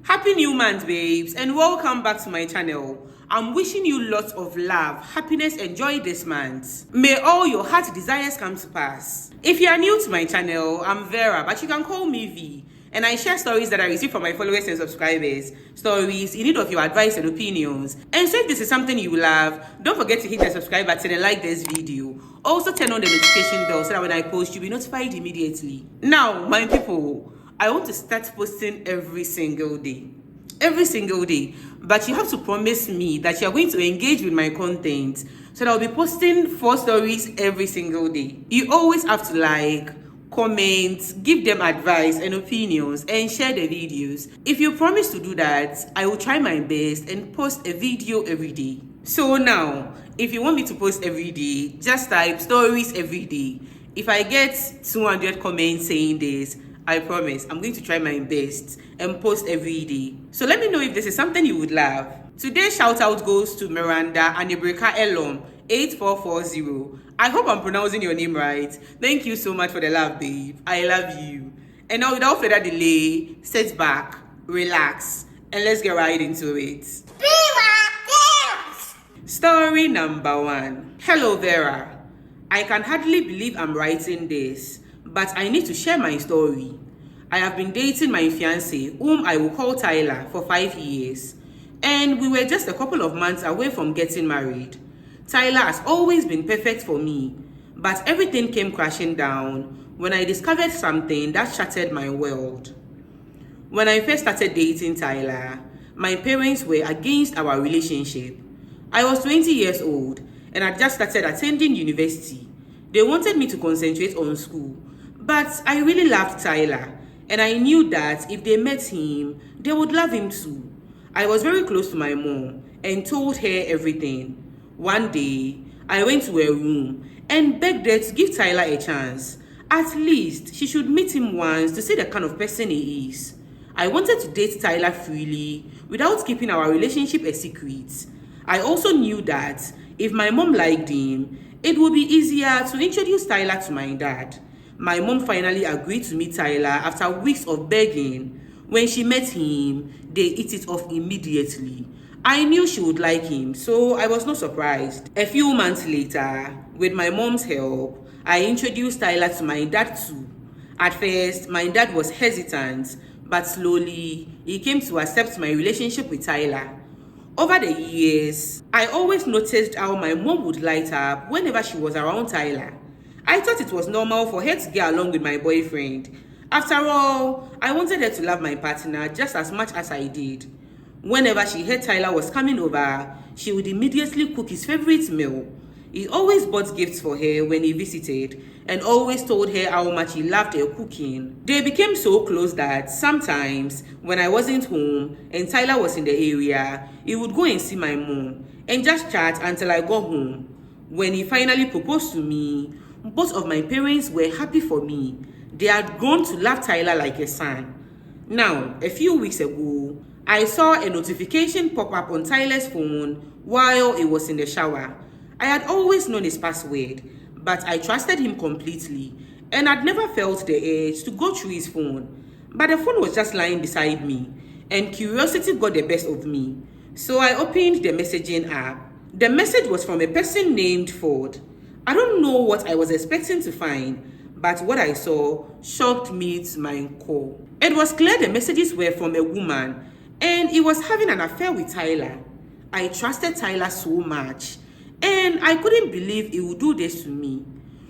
Happy New Month, babes, and welcome back to my channel. I'm wishing you lots of love, happiness, and joy this month. May all your heart desires come to pass. If you are new to my channel, I'm Vera, but you can call me V. And I share stories that I receive from my followers and subscribers. Stories in need of your advice and opinions. And so if this is something you love, don't forget to hit the subscribe button and like this video. Also turn on the notification bell so that when I post, you'll be notified immediately. Now, my people, I want to start posting every single day. But you have to promise me that you are going to engage with my content, so that I'll be posting 4 stories every single day. You always have to like, comment, give them advice and opinions, and share the videos. If you promise to do that, I will try my best and post a video every day. So now, if you want me to post every day, just type stories every day. If I get 200 comments saying this, I promise I'm going to try my best and post every day. So let me know if this is something you would love. Today's shout out goes to Miranda Anebreka Elom 8440. I hope I'm pronouncing your name right. Thank you so much for the love, babe. I love you. And now without further delay, sit back, relax, and let's get right into it. Story number 1. Hello Vera. I can hardly believe I'm writing this, but I need to share my story. I have been dating my fiancé, whom I will call Tyler, for 5 years. And we were just a couple of months away from getting married. Tyler has always been perfect for me, but everything came crashing down when I discovered something that shattered my world. When I first started dating Tyler, my parents were against our relationship. I was 20 years old and I just started attending university. They wanted me to concentrate on school, but I really loved Tyler, and I knew that if they met him, they would love him too. I was very close to my mom and told her everything. One day, I went to her room and begged her to give Tyler a chance. At least, she should meet him once to see the kind of person he is. I wanted to date Tyler freely without keeping our relationship a secret. I also knew that if my mom liked him, it would be easier to introduce Tyler to my dad. My mom finally agreed to meet Tyler after weeks of begging. When she met him, they hit it off immediately. I knew she would like him, so I was not surprised. A few months later, with my mom's help, I introduced Tyler to my dad too. At first, my dad was hesitant, but slowly, he came to accept my relationship with Tyler. Over the years, I always noticed how my mom would light up whenever she was around Tyler. I thought it was normal for her to get along with my boyfriend. After all, I wanted her to love my partner just as much as I did. Whenever she heard Tyler was coming over, she would immediately cook his favorite meal. He always bought gifts for her when he visited and always told her how much he loved her cooking. They became so close that sometimes when I wasn't home and Tyler was in the area, he would go and see my mom and just chat until I got home. When he finally proposed to me, both of my parents were happy for me. They had grown to love Tyler like a son. Now, a few weeks ago, I saw a notification pop up on Tyler's phone while he was in the shower. I had always known his password, but I trusted him completely and I'd never felt the urge to go through his phone. But the phone was just lying beside me and curiosity got the best of me. So I opened the messaging app. The message was from a person named Ford. I don't know what I was expecting to find, but what I saw shocked me to my core. It was clear the messages were from a woman and he was having an affair with Tyler. I trusted Tyler so much and I couldn't believe he would do this to me.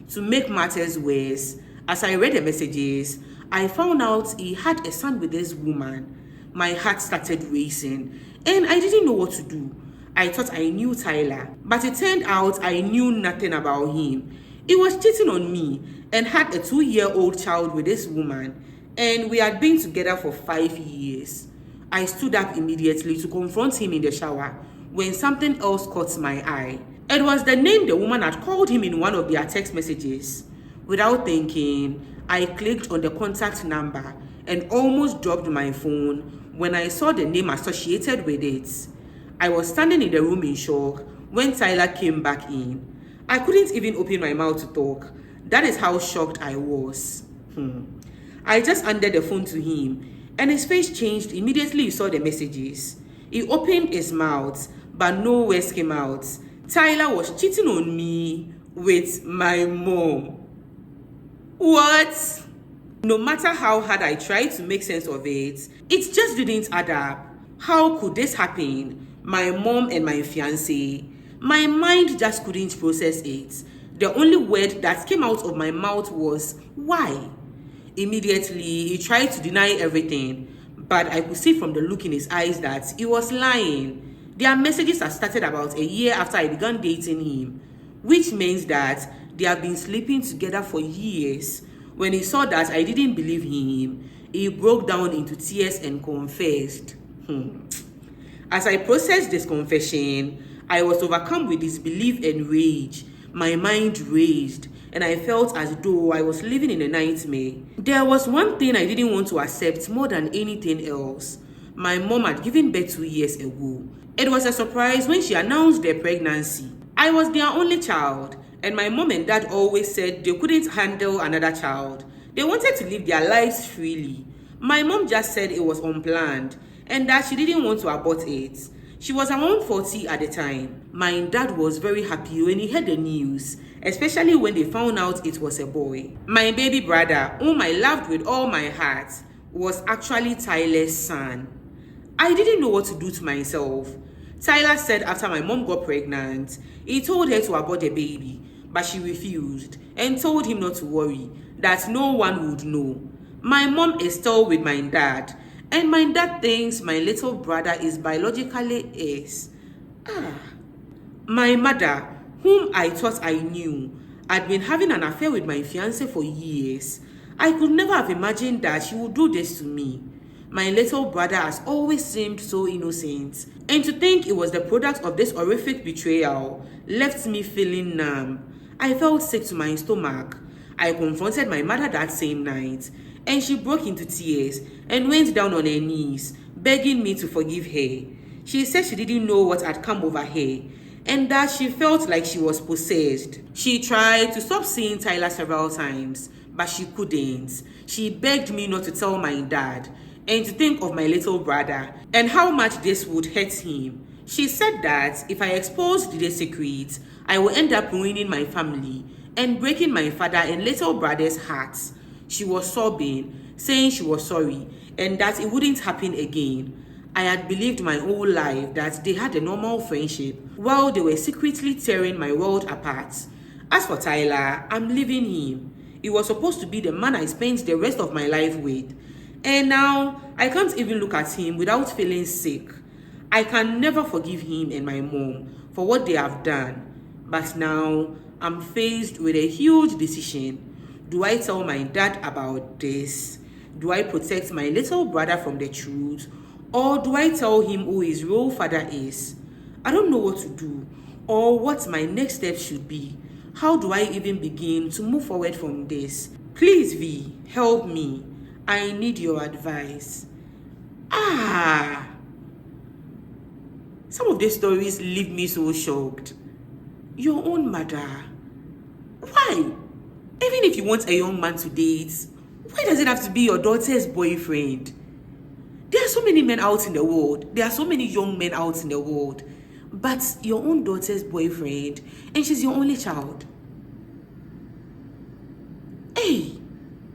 To make matters worse, as I read the messages, I found out he had a son with this woman. My heart started racing and I didn't know what to do. I thought I knew Tyler, but it turned out I knew nothing about him. He was cheating on me and had a 2-year-old child with this woman, and we had been together for 5 years. I stood up immediately to confront him in the shower when something else caught my eye. It was the name the woman had called him in one of their text messages. Without thinking, I clicked on the contact number and almost dropped my phone when I saw the name associated with it. I was standing in the room in shock when Tyler came back in. I couldn't even open my mouth to talk. That is how shocked I was. I just handed the phone to him And his face changed immediately he saw the messages. He opened his mouth, but no words came out. Tyler was cheating on me with my mom. What? No matter how hard I tried to make sense of it, it just didn't add up. How could this happen? My mom and my fiancé. My mind just couldn't process it. The only word that came out of my mouth was, why? Immediately, he tried to deny everything, but I could see from the look in his eyes that he was lying. Their messages had started about a year after I began dating him, which means that they have been sleeping together for years. When he saw that I didn't believe him, he broke down into tears and confessed. As I processed this confession, I was overcome with disbelief and rage. My mind raced, and I felt as though I was living in a nightmare. There was one thing I didn't want to accept more than anything else. My mom had given birth 2 years ago. It was a surprise when she announced their pregnancy. I was their only child, and my mom and dad always said they couldn't handle another child. They wanted to live their lives freely. My mom just said it was unplanned, and that she didn't want to abort it. She was around 40 at the time. My dad was very happy when he heard the news, especially when they found out it was a boy. My baby brother, whom I loved with all my heart, was actually Tyler's son. I didn't know what to do to myself. Tyler said after my mom got pregnant, he told her to abort the baby, but she refused and told him not to worry, that no one would know. My mom is still with my dad, and my dad thinks my little brother is biologically his. My mother, whom I thought I knew, had been having an affair with my fiancé for years. I could never have imagined that she would do this to me. My little brother has always seemed so innocent, and to think it was the product of this horrific betrayal left me feeling numb. I felt sick to my stomach. I confronted my mother that same night, and she broke into tears and went down on her knees, begging me to forgive her. She said she didn't know what had come over her, and that she felt like she was possessed. She tried to stop seeing Tyler several times, but she couldn't. She begged me not to tell my dad, and to think of my little brother and how much this would hurt him. She said that if I exposed the secret, I would end up ruining my family and breaking my father and little brother's hearts. She was sobbing, saying she was sorry and that it wouldn't happen again. I had believed my whole life that they had a normal friendship while they were secretly tearing my world apart. As for Tyler, I'm leaving him. He was supposed to be the man I spent the rest of my life with. And now, I can't even look at him without feeling sick. I can never forgive him and my mom for what they have done. But now, I'm faced with a huge decision. Do I tell my dad about this? Do I protect my little brother from the truth? Or do I tell him who his real father is? I don't know what to do or what my next step should be. How do I even begin to move forward from this? Please, V, help me. I need your advice. Some of these stories leave me so shocked. Your own mother. Why? Even if you want a young man to date, why does it have to be your daughter's boyfriend? There are so many men out in the world. There are so many young men out in the world. But your own daughter's boyfriend, and she's your only child. Hey,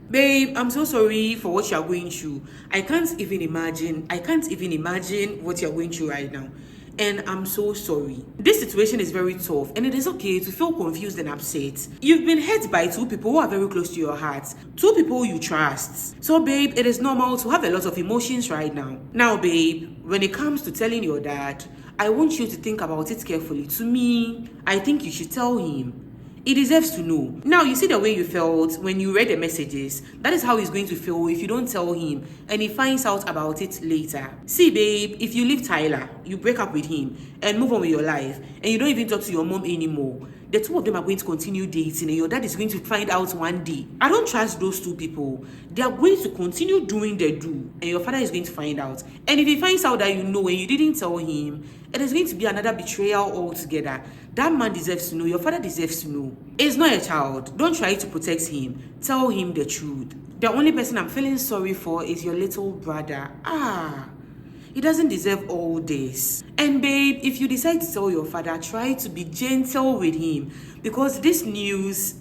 babe, I'm so sorry for what you're going through. I can't even imagine what you're going through right now. And I'm so sorry. This situation is very tough, and it is okay to feel confused and upset. You've been hurt by two people who are very close to your heart, two people you trust. So babe, it is normal to have a lot of emotions right now. Now babe, when it comes to telling your dad, I want you to think about it carefully. To me, I think you should tell him. He deserves to know. Now, you see the way you felt when you read the messages. That is how he's going to feel if you don't tell him and he finds out about it later. See, babe, if you leave Tyler, you break up with him and move on with your life, and you don't even talk to your mom anymore, the two of them are going to continue dating and your dad is going to find out one day. I don't trust those two people. They are going to continue doing their do and your father is going to find out. And if he finds out that you know and you didn't tell him, it is going to be another betrayal altogether. That man deserves to know. Your father deserves to know. He's not a child. Don't try to protect him. Tell him the truth. The only person I'm feeling sorry for is your little brother. He doesn't deserve all this. And babe, if you decide to tell your father, try to be gentle with him. Because this news,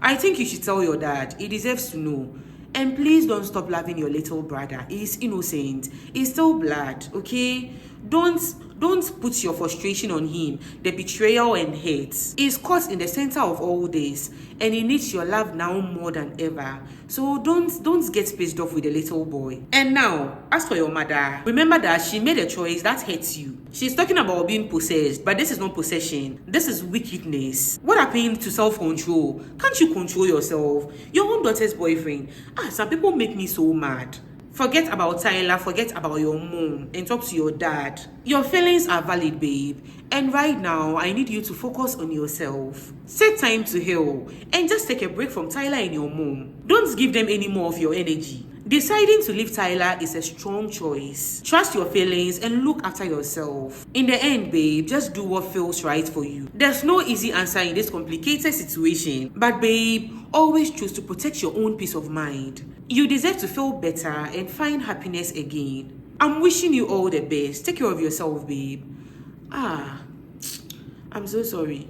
I think you should tell your dad. He deserves to know. And please don't stop loving your little brother. He's innocent. He's still blood, okay? Don't put your frustration on him, the betrayal and hate. He's caught in the center of all this, and he needs your love now more than ever. So don't get pissed off with the little boy. And now, as for your mother, remember that she made a choice that hurts you. She's talking about being possessed, but this is not possession. This is wickedness. What happened to self-control? Can't you control yourself? Your own daughter's boyfriend. Some people make me so mad. Forget about Tyler, forget about your mom, and talk to your dad. Your feelings are valid, babe. And right now, I need you to focus on yourself. Set time to heal, and just take a break from Tyler and your mom. Don't give them any more of your energy. Deciding to leave Tyler is a strong choice. Trust your feelings and look after yourself. In the end, babe, just do what feels right for you. There's no easy answer in this complicated situation. But babe, always choose to protect your own peace of mind. You deserve to feel better and find happiness again. I'm wishing you all the best. Take care of yourself, babe. I'm so sorry.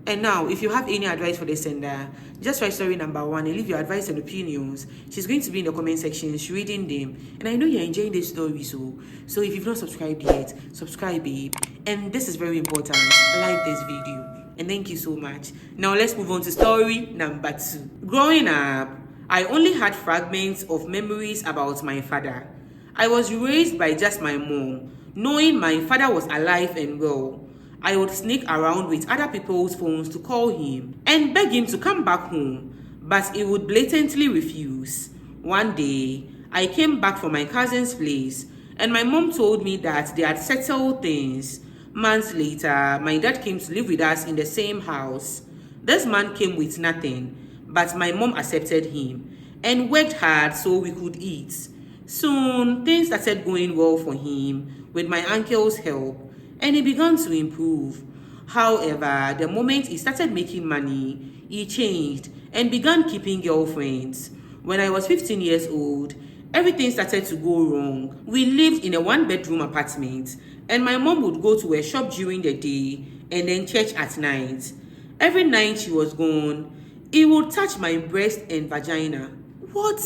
And now, if you have any advice for the sender, just write story number 1 and leave your advice and opinions. She's going to be in the comment section, she's reading them. And I know you're enjoying this story, so if you've not subscribed yet, subscribe, babe. And this is very important, like this video. And thank you so much. Now let's move on to story number 2. Growing up, I only had fragments of memories about my father. I was raised by just my mom, knowing my father was alive and well. I would sneak around with other people's phones to call him and beg him to come back home, but he would blatantly refuse. One day, I came back from my cousin's place and my mom told me that they had settled things. Months later, my dad came to live with us in the same house. This man came with nothing, but my mom accepted him and worked hard so we could eat. Soon, things started going well for him with my uncle's help, and he began to improve. However, the moment he started making money, he changed and began keeping girlfriends. When I was 15 years old, everything started to go wrong. We lived in a 1-bedroom apartment, and my mom would go to a shop during the day and then church at night. Every night she was gone, he would touch my breast and vagina. What?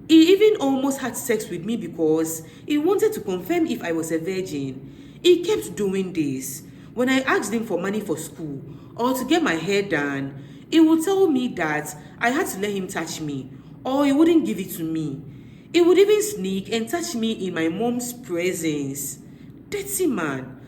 He even almost had sex with me because he wanted to confirm if I was a virgin. He kept doing this. When I asked him for money for school or to get my hair done, he would tell me that I had to let him touch me or he wouldn't give it to me. He would even sneak and touch me in my mom's presence. Dirty man.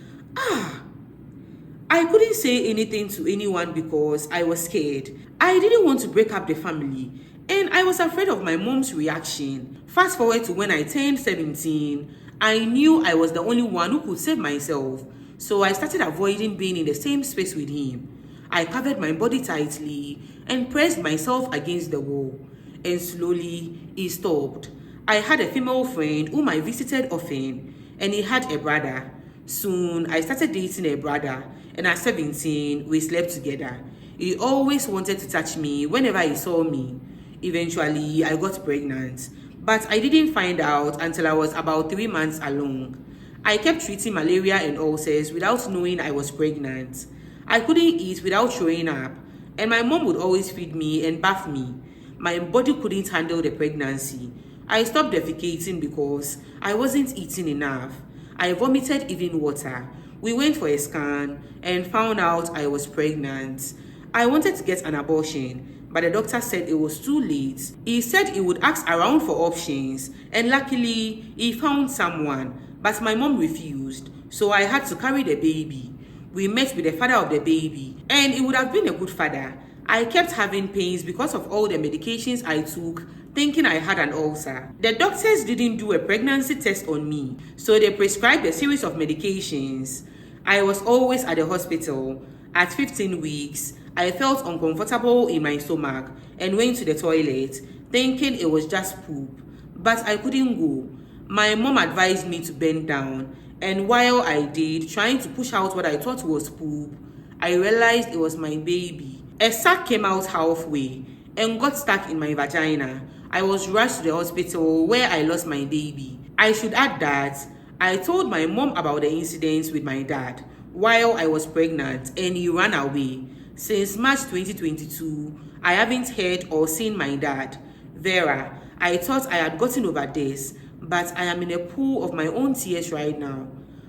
I couldn't say anything to anyone because I was scared. I didn't want to break up the family, and I was afraid of my mom's reaction. Fast forward to when I turned 17, I knew I was the only one who could save myself, so I started avoiding being in the same space with him. I covered my body tightly and pressed myself against the wall, and slowly he stopped. I had a female friend whom I visited often, and he had a brother. Soon, I started dating a brother, and at 17, we slept together. He always wanted to touch me whenever he saw me. Eventually, I got pregnant, but I didn't find out until I was about 3 months along. I kept treating malaria and ulcers without knowing I was pregnant. I couldn't eat without throwing up, and my mom would always feed me and bath me. My body couldn't handle the pregnancy. I stopped defecating because I wasn't eating enough. I vomited even water. We went for a scan and found out I was pregnant. I wanted to get an abortion, but the doctor said it was too late. He said he would ask around for options, and luckily, he found someone, but my mom refused, so I had to carry the baby. We met with the father of the baby, and he would have been a good father. I kept having pains because of all the medications I took thinking I had an ulcer. The doctors didn't do a pregnancy test on me, so they prescribed a series of medications. I was always at the hospital. At 15 weeks, I felt uncomfortable in my stomach and went to the toilet, thinking it was just poop. But I couldn't go. My mom advised me to bend down, and while I did, trying to push out what I thought was poop, I realized it was my baby. A sac came out halfway and got stuck in my vagina. I was rushed to the hospital where I lost my baby. I should add that I told my mom about the incident with my dad while I was pregnant, and he ran away. Since March 2022, I haven't heard or seen my dad. Vera, I thought I had gotten over this, but I am in a pool of my own tears right now.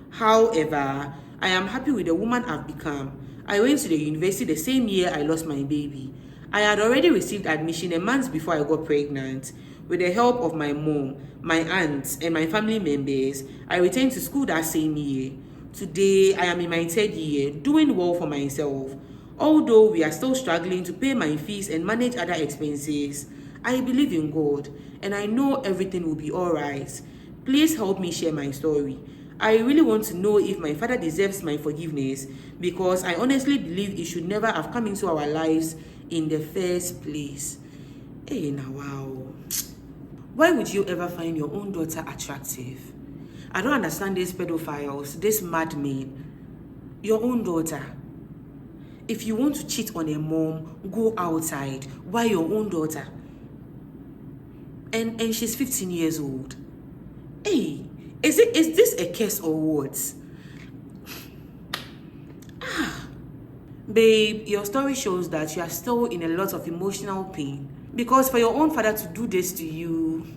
However, I am happy with the woman I've become. I went to the university the same year I lost my baby. I had already received admission a month before I got pregnant. With the help of my mom, my aunts, and my family members, I returned to school that same year. Today, I am in my third year, doing well for myself. Although we are still struggling to pay my fees and manage other expenses, I believe in God, and I know everything will be alright. Please help me share my story. I really want to know if my father deserves my forgiveness, because I honestly believe he should never have come into our lives in the first place. Hey, now wow. Why would you ever find your own daughter attractive? I don't understand these pedophiles, these madmen. Your own daughter. If you want to cheat on a mom, go outside. Why your own daughter? And she's 15 years old. Hey, is this a curse or what? Babe, your story shows that you are still in a lot of emotional pain. Because for your own father to do this to you,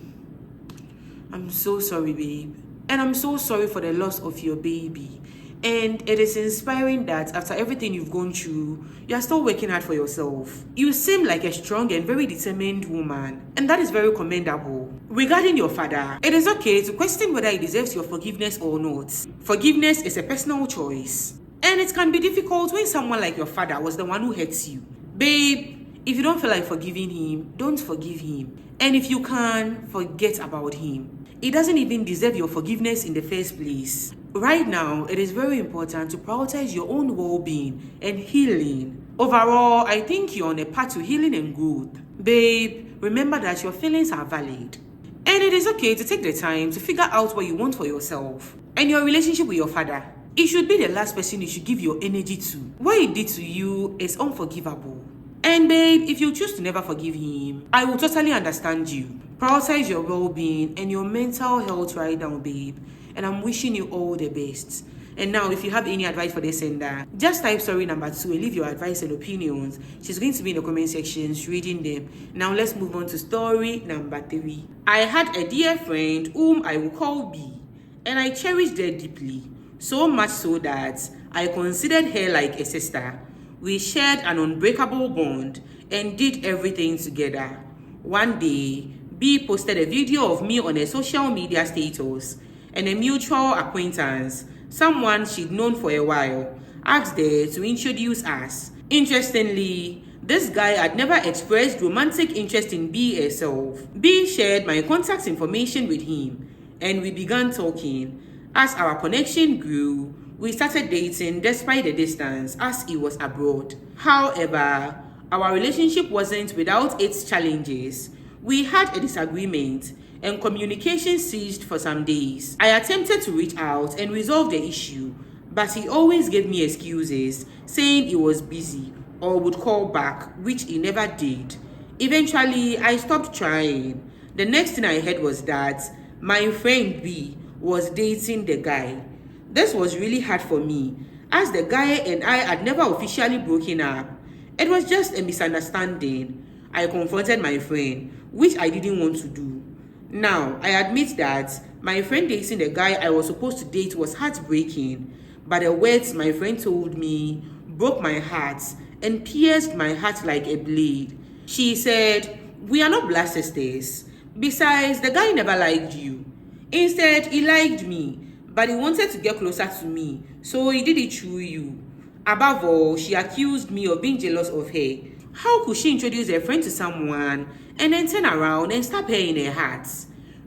I'm so sorry, babe. And I'm so sorry for the loss of your baby. And it is inspiring that after everything you've gone through, you are still working hard for yourself. You seem like a strong and very determined woman, and that is very commendable. Regarding your father, it is okay to question whether he deserves your forgiveness or not. Forgiveness is a personal choice. And it can be difficult when someone like your father was the one who hurts you. Babe, if you don't feel like forgiving him, don't forgive him. And if you can, forget about him. He doesn't even deserve your forgiveness in the first place. Right now, it is very important to prioritize your own well-being and healing. Overall, I think you're on a path to healing and growth. Babe, remember that your feelings are valid. And it is okay to take the time to figure out what you want for yourself. And your relationship with your father, it should be the last person you should give your energy to. What he did to you is unforgivable. And babe, if you choose to never forgive him, I will totally understand you. Prioritize your well-being and your mental health right now, babe. And I'm wishing you all the best. And now, if you have any advice for the sender, just type story number 2 and leave your advice and opinions. She's going to be in the comment sections reading them. Now, let's move on to story number 3. I had a dear friend whom I will call B, and I cherished her deeply. So much so that I considered her like a sister. We shared an unbreakable bond and did everything together. One day, B posted a video of me on a social media status, and a mutual acquaintance, someone she'd known for a while, asked her to introduce us. Interestingly, this guy had never expressed romantic interest in B herself. B shared my contact information with him, and we began talking. As our connection grew, we started dating despite the distance as he was abroad. However, our relationship wasn't without its challenges. We had a disagreement and communication ceased for some days. I attempted to reach out and resolve the issue, but he always gave me excuses, saying he was busy or would call back, which he never did. Eventually, I stopped trying. The next thing I heard was that my friend B was dating the guy. This was really hard for me, as the guy and I had never officially broken up. It was just a misunderstanding. I confronted my friend, which I didn't want to do. Now, I admit that my friend dating the guy I was supposed to date was heartbreaking, but the words my friend told me broke my heart and pierced my heart like a blade. She said, "We are not blood sisters. Besides, the guy never liked you. Instead, he liked me, but he wanted to get closer to me, so he did it through you. Above all, she accused me of being jealous of her, How could she introduce a friend to someone and then turn around and stab her in her heart?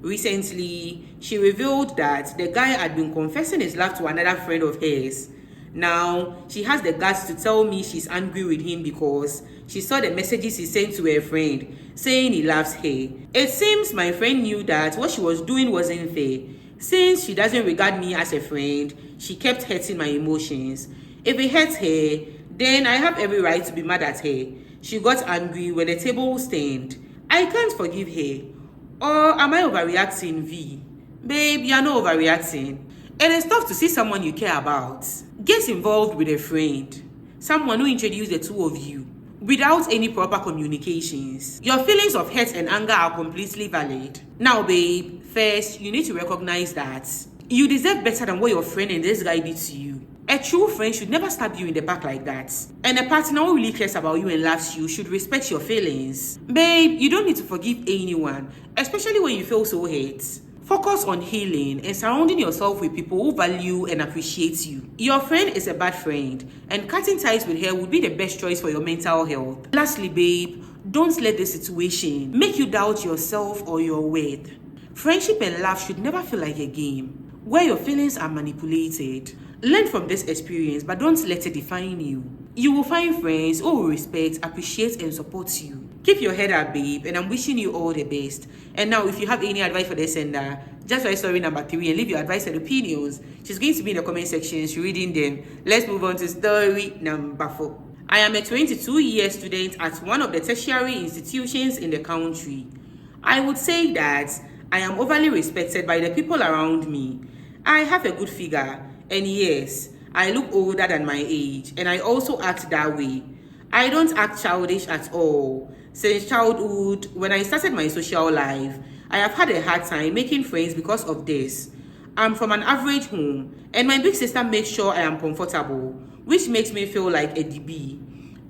Recently, she revealed that the guy had been confessing his love to another friend of hers. Now, she has the guts to tell me she's angry with him because she saw the messages he sent to her friend saying he loves her. It seems my friend knew that what she was doing wasn't fair. Since she doesn't regard me as a friend, she kept hurting my emotions. If it hurts her, then I have every right to be mad at her. She got angry when the table stand. I can't forgive her. Or am I overreacting, V? Babe, you're not overreacting. It is tough to see someone you care about get involved with a friend, someone who introduced the two of you, without any proper communications. Your feelings of hurt and anger are completely valid. Now, babe, first, you need to recognize that you deserve better than what your friend and this guy did to you. A true friend should never stab you in the back like that. And a partner who really cares about you and loves you should respect your feelings. Babe, you don't need to forgive anyone, especially when you feel so hurt. Focus on healing and surrounding yourself with people who value and appreciate you. Your friend is a bad friend, and cutting ties with her would be the best choice for your mental health. Lastly, babe, don't let the situation make you doubt yourself or your worth. Friendship and love should never feel like a game where your feelings are manipulated. Learn from this experience, but don't let it define you. You will find friends who will respect, appreciate, and support you. Keep your head up, babe, and I'm wishing you all the best. And now, if you have any advice for the sender, just write story number 3 and leave your advice and opinions. She's going to be in the comment section, she's reading them. Let's move on to story number 4. I am a 22-year student at one of the tertiary institutions in the country. I would say that I am overly respected by the people around me. I have a good figure, and yes, I look older than my age, and I also act that way. I don't act childish at all. Since childhood, when I started my social life, I have had a hard time making friends because of this. I'm from an average home, and my big sister makes sure I am comfortable, which makes me feel like a DB.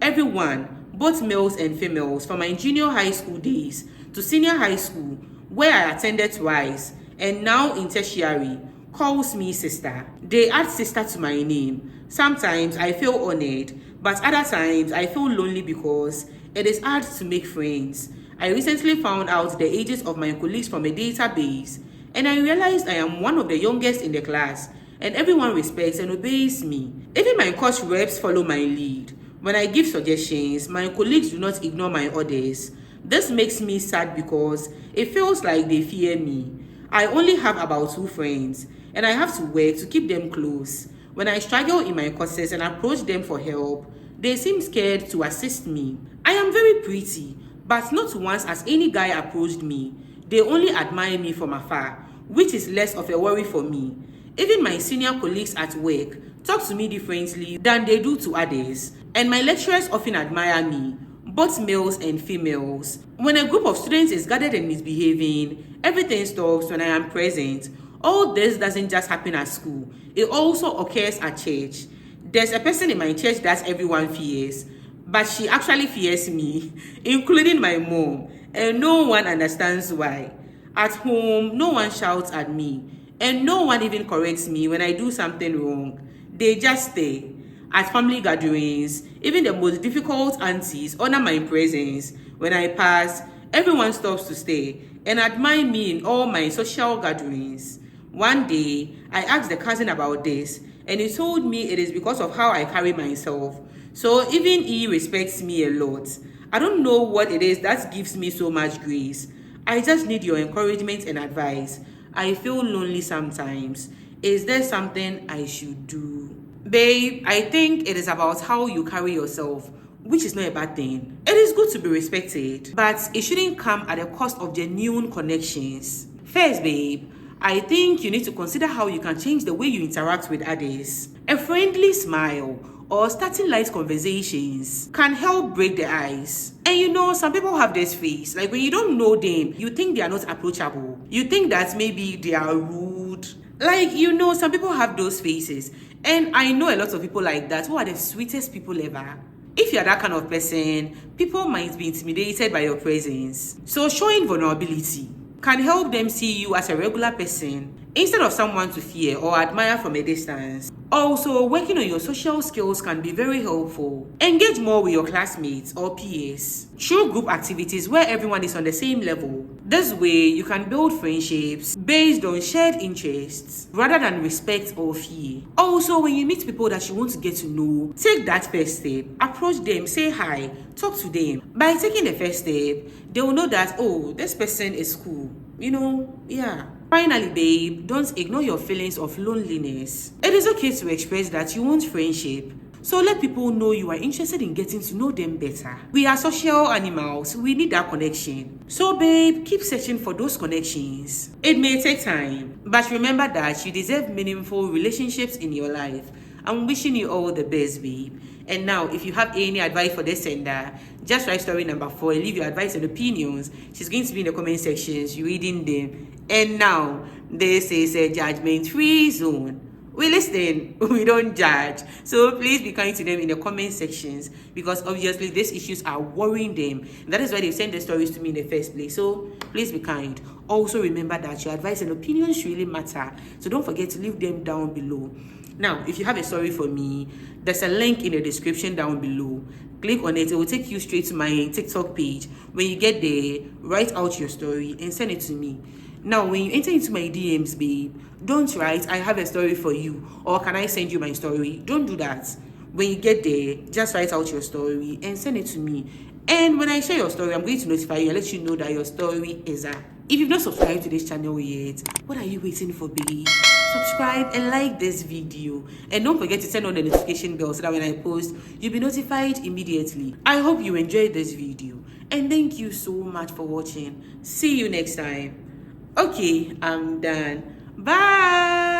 Everyone, both males and females, from my junior high school days to senior high school, where I attended twice, and now in tertiary, calls me sister. They add sister to my name. Sometimes I feel honored, but other times I feel lonely because it is hard to make friends. I recently found out the ages of my colleagues from a database, and I realized I am one of the youngest in the class, and everyone respects and obeys me. Even my course reps follow my lead. When I give suggestions, my colleagues do not ignore my orders. This makes me sad because it feels like they fear me. I only have about 2 friends, and I have to work to keep them close. When I struggle in my courses and approach them for help, they seem scared to assist me. I am very pretty, but not once has any guy approached me. They only admire me from afar, which is less of a worry for me. Even my senior colleagues at work talk to me differently than they do to others, and my lecturers often admire me, both males and females. When a group of students is gathered and misbehaving, everything stops when I am present. All this doesn't just happen at school, it also occurs at church. There's a person in my church that everyone fears, but she actually fears me, including my mom, and no one understands why. At home, no one shouts at me, and no one even corrects me when I do something wrong. They just stay. At family gatherings, even the most difficult aunties honor my presence. When I pass, everyone stops to stay and admire me in all my social gatherings. One day, I asked the cousin about this, and he told me it is because of how I carry myself. So even he respects me a lot. I don't know what it is that gives me so much grace. I just need your encouragement and advice. I feel lonely sometimes. Is there something I should do? Babe, I think it is about how you carry yourself, which is not a bad thing. It is good to be respected, but it shouldn't come at the cost of genuine connections. First, babe, I think you need to consider how you can change the way you interact with others. A friendly smile or starting light conversations can help break the ice. And you know, some people have this face, like when you don't know them, you think they are not approachable. You think that maybe they are rude. Like, you know, some people have those faces. And I know a lot of people like that who are the sweetest people ever. If you're that kind of person, people might be intimidated by your presence. So showing vulnerability can help them see you as a regular person instead of someone to fear or admire from a distance. Also, working on your social skills can be very helpful. Engage more with your classmates or peers through group activities where everyone is on the same level. This way, you can build friendships based on shared interests rather than respect or fear. Also, when you meet people that you want to get to know, take that first step. Approach them, say hi, talk to them. By taking the first step, they will know that, oh, this person is cool. Yeah. Finally, babe, don't ignore your feelings of loneliness. It is okay to express that you want friendship. So let people know you are interested in getting to know them better. We are social animals. We need that connection. So, babe, keep searching for those connections. It may take time, but remember that you deserve meaningful relationships in your life. I'm wishing you all the best, babe. And now, if you have any advice for this sender, just write story number 4 and leave your advice and opinions. She's going to be in the comment sections, reading them. And now, this is a judgment-free zone. We listen, we don't judge. So please be kind to them in the comment sections, because obviously these issues are worrying them. That is why they send the stories to me in the first place. So please be kind. Also remember that your advice and opinions really matter. So don't forget to leave them down below. Now, if you have a story for me, there's a link in the description down below. Click on it. It will take you straight to my TikTok page. When you get there, write out your story and send it to me. Now, when you enter into my DMs, babe, don't write, I have a story for you, or can I send you my story? Don't do that. When you get there, just write out your story and send it to me. And when I share your story, I'm going to notify you and let you know that your story is up. If you've not subscribed to this channel yet, what are you waiting for, babe? Subscribe and like this video. And don't forget to turn on the notification bell so that when I post, you'll be notified immediately. I hope you enjoyed this video. And thank you so much for watching. See you next time. Okay, I'm done. Bye.